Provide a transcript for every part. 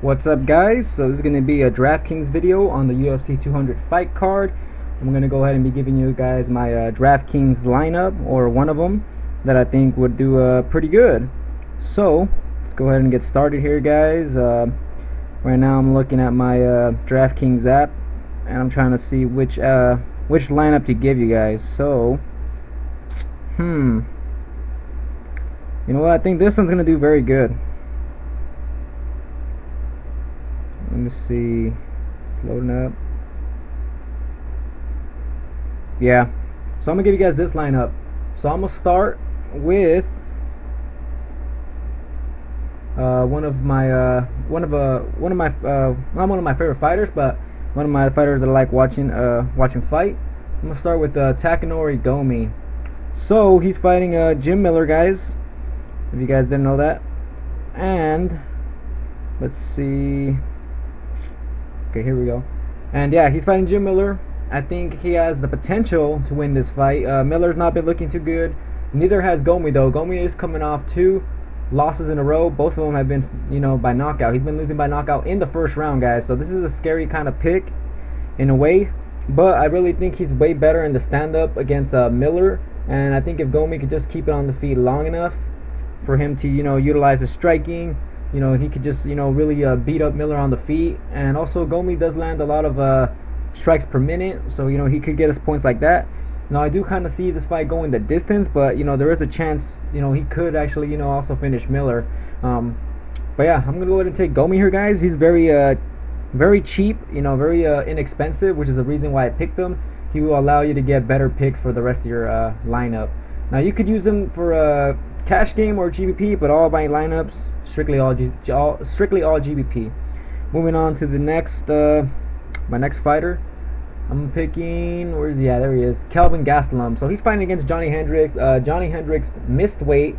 What's up, guys? So this is going to be a Draftkings video on the UFC 200 fight card. I'm going to go ahead and be giving you guys my Draftkings lineup, or one of them, that I think would do pretty good. So let's go ahead and get started here, guys. Right now I'm looking at my Draftkings app, and I'm trying to see which lineup to give you guys. So you know what, I think this one's going to do very good. Let me see. It's loading up. Yeah. So I'm gonna give you guys this lineup. So I'm gonna start with one of my favorite fighters, but one of my fighters that I like watching fight. I'm gonna start with Takanori Gomi. So he's fighting Jim Miller, guys. If you guys didn't know that. And let's see. Okay, here we go. And yeah, he's fighting Jim Miller. I think he has the potential to win this fight. Miller's not been looking too good. Neither has Gomi, though. Gomi is coming off 2 losses in a row. Both of them have been, by knockout. He's been losing by knockout in the first round, guys. So this is a scary kind of pick in a way. But I really think he's way better in the stand-up against Miller. And I think if Gomi could just keep it on the feet long enough for him to, utilize his striking, he could just, really beat up Miller on the feet. And also Gomi does land a lot of strikes per minute, so he could get his points like that. Now I do kind of see this fight going the distance, but there is a chance he could actually also finish Miller. But yeah, I'm gonna go ahead and take Gomi here, guys. He's very cheap, very inexpensive, which is the reason why I picked him. He will allow you to get better picks for the rest of your lineup. Now you could use him for a cash game or GBP, but all my lineups strictly all GBP. Moving on to the next my next fighter. I'm picking, where is he at? There he is, Kelvin Gastelum. So he's fighting against Johnny Hendricks. Johnny Hendricks missed weight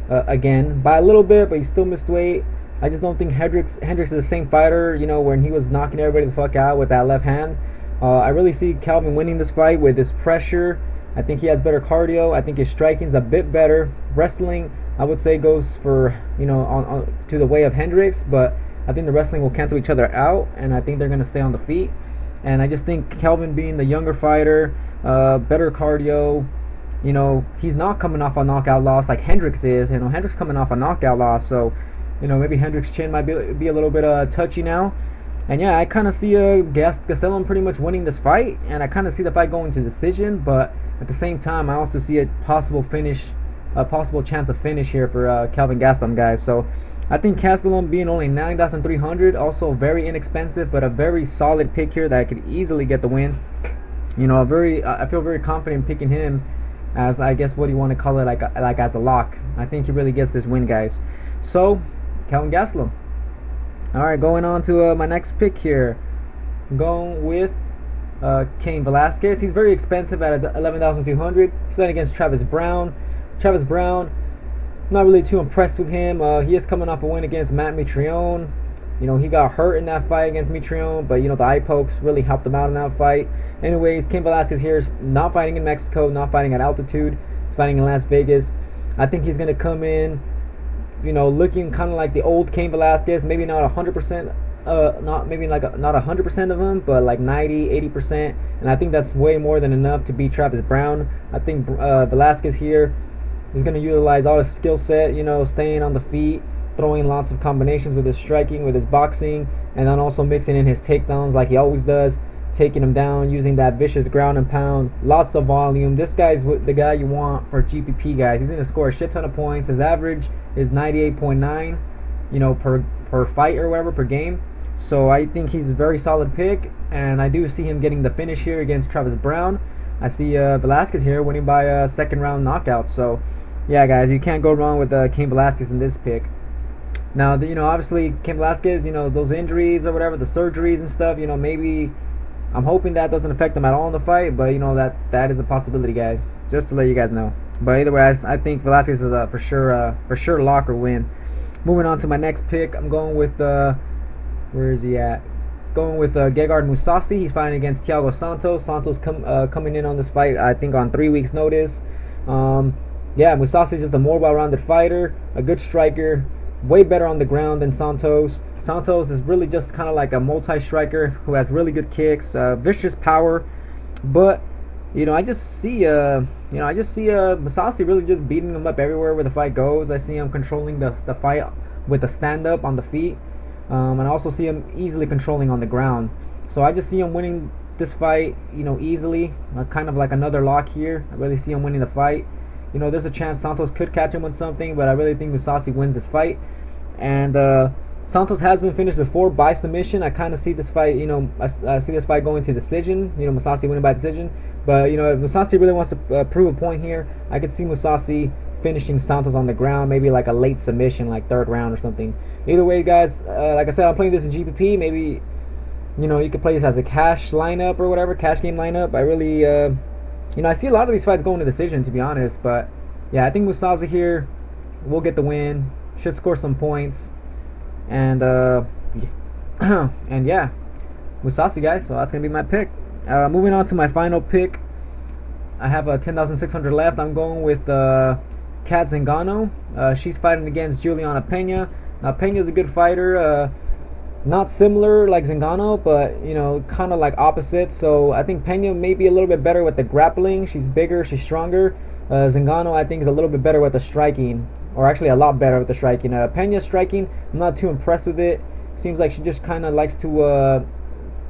again by a little bit, but he still missed weight. I just don't think Hendricks is the same fighter, when he was knocking everybody the fuck out with that left hand. I really see Kelvin winning this fight with his pressure. I think he has better cardio. I think his striking's a bit better. Wrestling, I would say, goes for, to the way of Hendricks, but I think the wrestling will cancel each other out, and I think they're going to stay on the feet. And I just think Kelvin, being the younger fighter, better cardio, he's not coming off a knockout loss like Hendricks is. Hendricks coming off a knockout loss, so maybe Hendricks' chin might be a little bit touchy now. And yeah, I kind of see Gastelum pretty much winning this fight, and I kind of see the fight going to decision. But at the same time, I also see a possible chance of finish here for Kelvin Gastelum, guys. So I think Gastelum, being only 9,300, also very inexpensive, but a very solid pick here that I could easily get the win. I feel very confident picking him as, I guess, what do you want to call it, like as a lock. I think he really gets this win, guys. So Kelvin Gastelum. Alright, going on to my next pick here. I'm going with Cain Velasquez. He's very expensive at 11,200. He's playing against Travis Brown. Travis Brown, not really too impressed with him. He is coming off a win against Matt Mitrione. He got hurt in that fight against Mitrione, but the eye pokes really helped him out in that fight. Anyways, Cain Velasquez here is not fighting in Mexico, not fighting at altitude. He's fighting in Las Vegas. I think he's gonna come in, looking kind of like the old Cain Velasquez. Maybe not 100%, not 100% of him, but like 90-80%. And I think that's way more than enough to beat Travis Brown. I think Velasquez here, he's going to utilize all his skill set, staying on the feet, throwing lots of combinations with his striking, with his boxing, and then also mixing in his takedowns like he always does, taking him down, using that vicious ground and pound, lots of volume. This guy's the guy you want for GPP, guys. He's going to score a shit ton of points. His average is 98.9, per fight or whatever, per game. So I think he's a very solid pick, and I do see him getting the finish here against Travis Brown. I see Velasquez here winning by a second round knockout. So yeah, guys, you can't go wrong with Cain Velasquez in this pick. Now, obviously Cain Velasquez, those injuries or whatever, the surgeries and stuff, maybe I'm hoping that doesn't affect him at all in the fight, but that is a possibility, guys, just to let you guys know. But either way, I think Velasquez is for sure lock or win. Moving on to my next pick, I'm going with where is he at? Going with Gegard Mousasi. He's fighting against Thiago Santos. Santos coming in on this fight, I think, on 3 weeks' notice. Yeah, Mousasi is just a more well-rounded fighter, a good striker, way better on the ground than Santos. Santos is really just kind of like a multi-striker who has really good kicks, vicious power, but I just see Mousasi really just beating him up everywhere where the fight goes. I see him controlling the fight with a stand-up on the feet, and I also see him easily controlling on the ground. So I just see him winning this fight, easily, kind of like another lock here. I really see him winning the fight. There's a chance Santos could catch him on something, but I really think Mousasi wins this fight. And Santos has been finished before by submission. I kind of see this fight, I see this fight going to decision. Mousasi winning by decision. But if Mousasi really wants to prove a point here, I could see Mousasi finishing Santos on the ground, maybe like a late submission, like third round or something. Either way, guys, like I said, I'm playing this in GPP. Maybe you could play this as a cash lineup or whatever, cash game lineup. I really, I see a lot of these fights going to decision, to be honest. But yeah, I think Mousasi here will get the win. Should score some points, and and yeah, Mousasi, guys. So that's gonna be my pick. Moving on to my final pick, I have a 10,600 left. I'm going with Cat Zingano. She's fighting against Julianna Pena. Now Pena's a good fighter. Not similar like Zingano, but kind of like opposite. So I think Pena may be a little bit better with the grappling. She's bigger, she's stronger. Zingano, I think, is a little bit better with the striking, or actually a lot better with the striking. Pena's striking, I'm not too impressed with it. Seems like she just kind of likes to,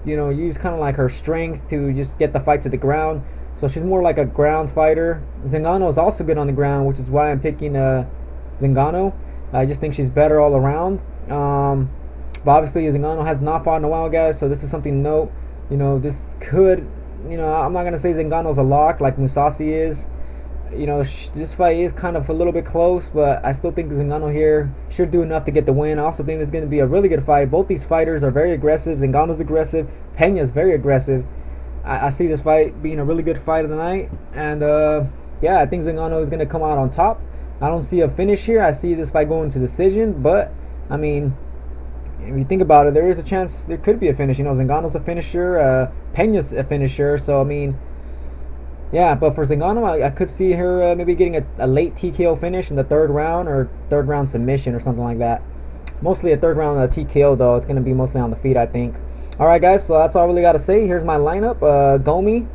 use kind of like her strength to just get the fight to the ground. So she's more like a ground fighter. Zingano is also good on the ground, which is why I'm picking Zingano. I just think she's better all around. But obviously Zingano has not fought in a while, guys, so this is something to note. This could, I'm not going to say Zingano's a lock like Mousasi is. This fight is kind of a little bit close, but I still think Zingano here should do enough to get the win. I also think it's going to be a really good fight. Both these fighters are very aggressive. Zingano's aggressive. Pena's very aggressive. I see this fight being a really good fight of the night. And, yeah, I think Zingano is going to come out on top. I don't see a finish here. I see this fight going to decision, but, I mean, if you think about it, there is a chance there could be a finish. Zingano's a finisher, Pena's a finisher, so I mean, yeah. But for Zingano, I could see her maybe getting a late TKO finish in the third round, or third round submission or something like that. Mostly a third round TKO though. It's going to be mostly on the feet, I think. Alright, guys, so that's all I really got to say. Here's my lineup. Gomi,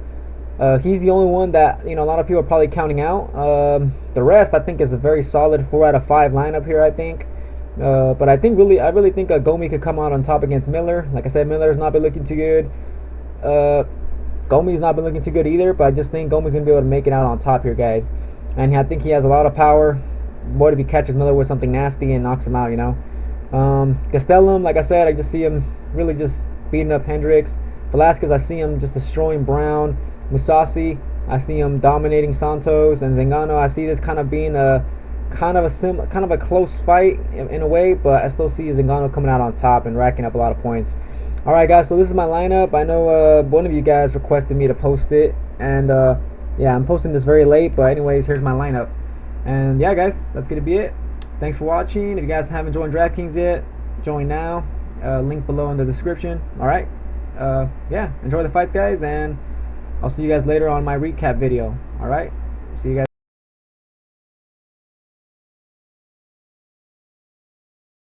he's the only one that a lot of people are probably counting out. The rest, I think, is a very solid 4 out of 5 lineup here, I think. But I really think Gomi could come out on top against Miller. Like I said, Miller's not been looking too good. Gomi's not been looking too good either, but I just think Gomi's going to be able to make it out on top here, guys. And I think he has a lot of power. What if he catches Miller with something nasty and knocks him out, Gastelum, like I said, I just see him really just beating up Hendricks. Velasquez, I see him just destroying Brown. Mousasi, I see him dominating Santos. And Zingano, I see this kind of being a kind of a close fight in a way, but I still see Zingano coming out on top and racking up a lot of points. Alright, guys, so this is my lineup. I know one of you guys requested me to post it, and yeah, I'm posting this very late, but anyways, here's my lineup. And yeah, guys, that's gonna be it. Thanks for watching. If you guys haven't joined Draftkings yet, join now. Link below in the description. Alright, yeah, enjoy the fights, guys, and I'll see you guys later on my recap video. Alright, see you guys.